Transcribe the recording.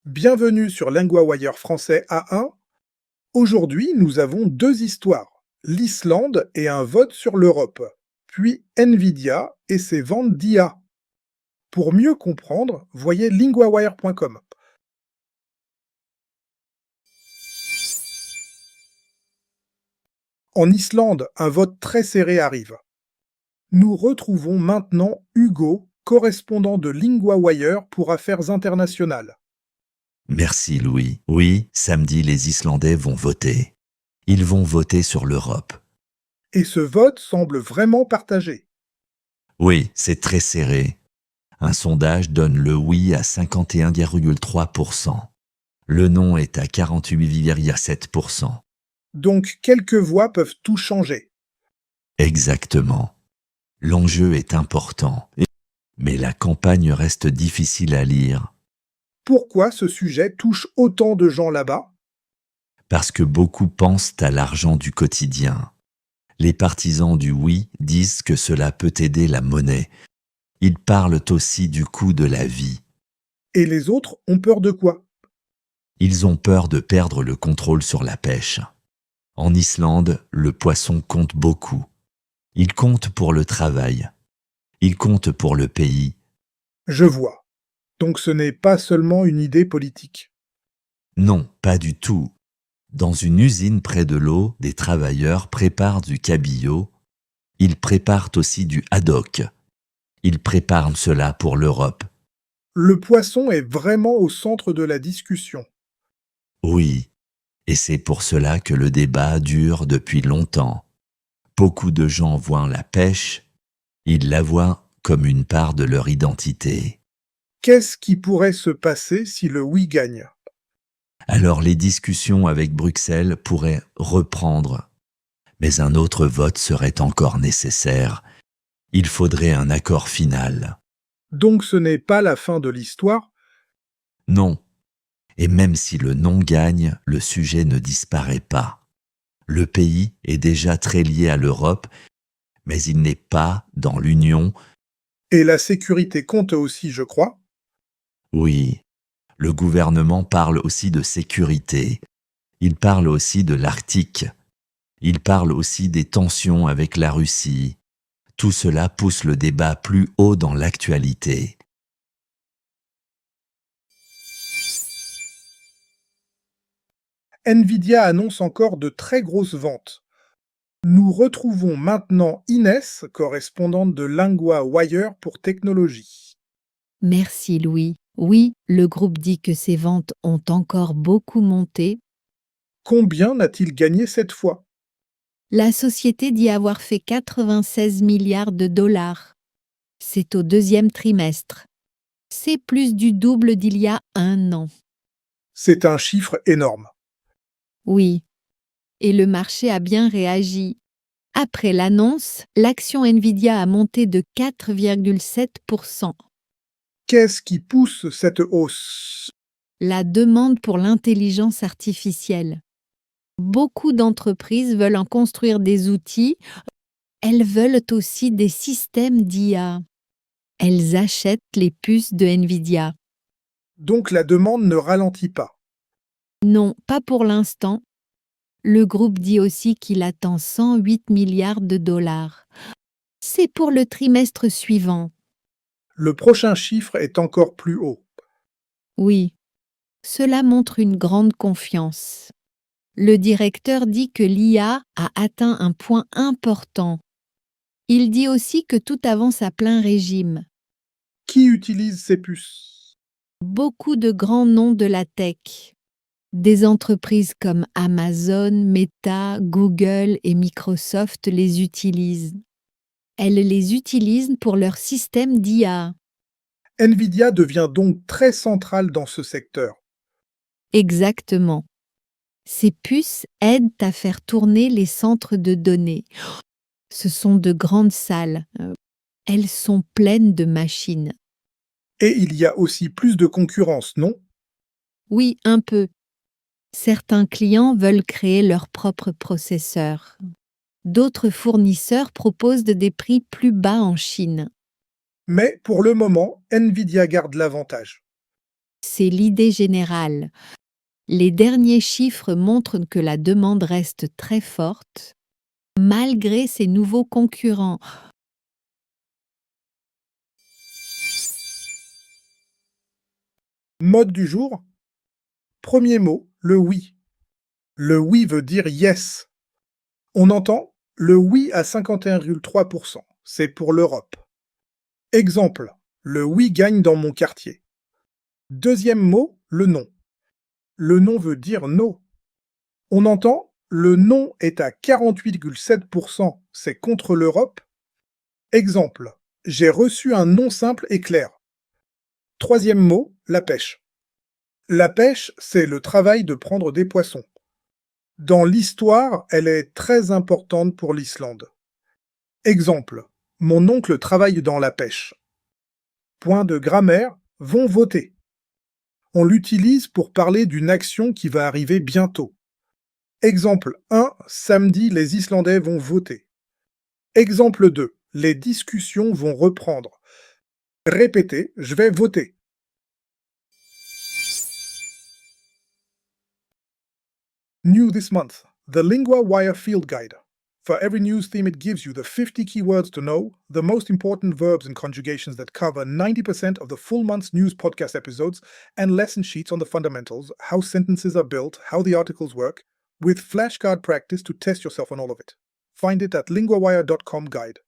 Bienvenue sur LinguaWire français A1. Aujourd'hui, nous avons deux histoires, l'Islande et un vote sur l'Europe, puis Nvidia et ses ventes d'IA. Pour mieux comprendre, voyez linguawire.com. En Islande, un vote très serré arrive. Nous retrouvons maintenant Hugo, correspondant de LinguaWire pour Affaires internationales. Merci Louis. Oui, samedi les Islandais vont voter. Ils vont voter sur l'Europe. Et ce vote semble vraiment partagé. Oui, c'est très serré. Un sondage donne le oui à 51,3%. Le non est à 48,7%. Donc quelques voix peuvent tout changer. Exactement. L'enjeu est important. Mais la campagne reste difficile à lire. Pourquoi ce sujet touche autant de gens là-bas? Parce que beaucoup pensent à l'argent du quotidien. Les partisans du oui disent que cela peut aider la monnaie. Ils parlent aussi du coût de la vie. Et les autres ont peur de quoi? Ils ont peur de perdre le contrôle sur la pêche. En Islande, le poisson compte beaucoup. Il compte pour le travail. Il compte pour le pays. Je vois. Donc ce n'est pas seulement une idée politique. Non, pas du tout. Dans une usine près de l'eau, des travailleurs préparent du cabillaud. Ils préparent aussi du haddock. Ils préparent cela pour l'Europe. Le poisson est vraiment au centre de la discussion. Oui, et c'est pour cela que le débat dure depuis longtemps. Beaucoup de gens voient la pêche, ils la voient comme une part de leur identité. Qu'est-ce qui pourrait se passer si le oui gagne? Alors les discussions avec Bruxelles pourraient reprendre. Mais un autre vote serait encore nécessaire. Il faudrait un accord final. Donc ce n'est pas la fin de l'histoire? Non. Et même si le non gagne, le sujet ne disparaît pas. Le pays est déjà très lié à l'Europe, mais il n'est pas dans l'Union. Et la sécurité compte aussi, je crois. Oui, le gouvernement parle aussi de sécurité. Il parle aussi de l'Arctique. Il parle aussi des tensions avec la Russie. Tout cela pousse le débat plus haut dans l'actualité. Nvidia annonce encore de très grosses ventes. Nous retrouvons maintenant Inès, correspondante de LinguaWire pour technologie. Merci Louis. Oui, le groupe dit que ses ventes ont encore beaucoup monté. Combien n'a-t-il gagné cette fois? La société dit avoir fait 96 milliards de dollars. C'est au deuxième trimestre. C'est plus du double d'il y a un an. C'est un chiffre énorme. Oui. Et le marché a bien réagi. Après l'annonce, l'action Nvidia a monté de 4,7%. Qu'est-ce qui pousse cette hausse? La demande pour l'intelligence artificielle. Beaucoup d'entreprises veulent en construire des outils. Elles veulent aussi des systèmes d'IA. Elles achètent les puces de Nvidia. Donc la demande ne ralentit pas. Non, pas pour l'instant. Le groupe dit aussi qu'il attend 108 milliards de dollars. C'est pour le trimestre suivant. Le prochain chiffre est encore plus haut. Oui, cela montre une grande confiance. Le directeur dit que l'IA a atteint un point important. Il dit aussi que tout avance à plein régime. Qui utilise ces puces? Beaucoup de grands noms de la tech. Des entreprises comme Amazon, Meta, Google et Microsoft les utilisent. Elles les utilisent pour leur système d'IA. Nvidia devient donc très centrale dans ce secteur. Exactement. Ces puces aident à faire tourner les centres de données. Ce sont de grandes salles. Elles sont pleines de machines. Et il y a aussi plus de concurrence, non? Oui, un peu. Certains clients veulent créer leur propre processeur. D'autres fournisseurs proposent des prix plus bas en Chine. Mais pour le moment, Nvidia garde l'avantage. C'est l'idée générale. Les derniers chiffres montrent que la demande reste très forte, malgré ces nouveaux concurrents. Mode du jour. Premier mot, le oui. Le oui veut dire yes. On entend le oui à 51,3%. C'est pour l'Europe. Exemple, le oui gagne dans mon quartier. Deuxième mot, le non. Le non veut dire no. On entend le non est à 48,7%. C'est contre l'Europe. Exemple, j'ai reçu un non simple et clair. Troisième mot, la pêche. La pêche, c'est le travail de prendre des poissons. Dans l'histoire, elle est très importante pour l'Islande. Exemple, mon oncle travaille dans la pêche. Point de grammaire, vont voter. On l'utilise pour parler d'une action qui va arriver bientôt. Exemple 1, samedi, les Islandais vont voter. Exemple 2, les discussions vont reprendre. Répétez, je vais voter. New this month, the LinguaWire Field Guide. For every news theme, it gives you the 50 keywords to know, the most important verbs and conjugations that cover 90% of the full month's news podcast episodes, and lesson sheets on the fundamentals, how sentences are built, how the articles work, with flashcard practice to test yourself on all of it. Find it at linguawire.com guide.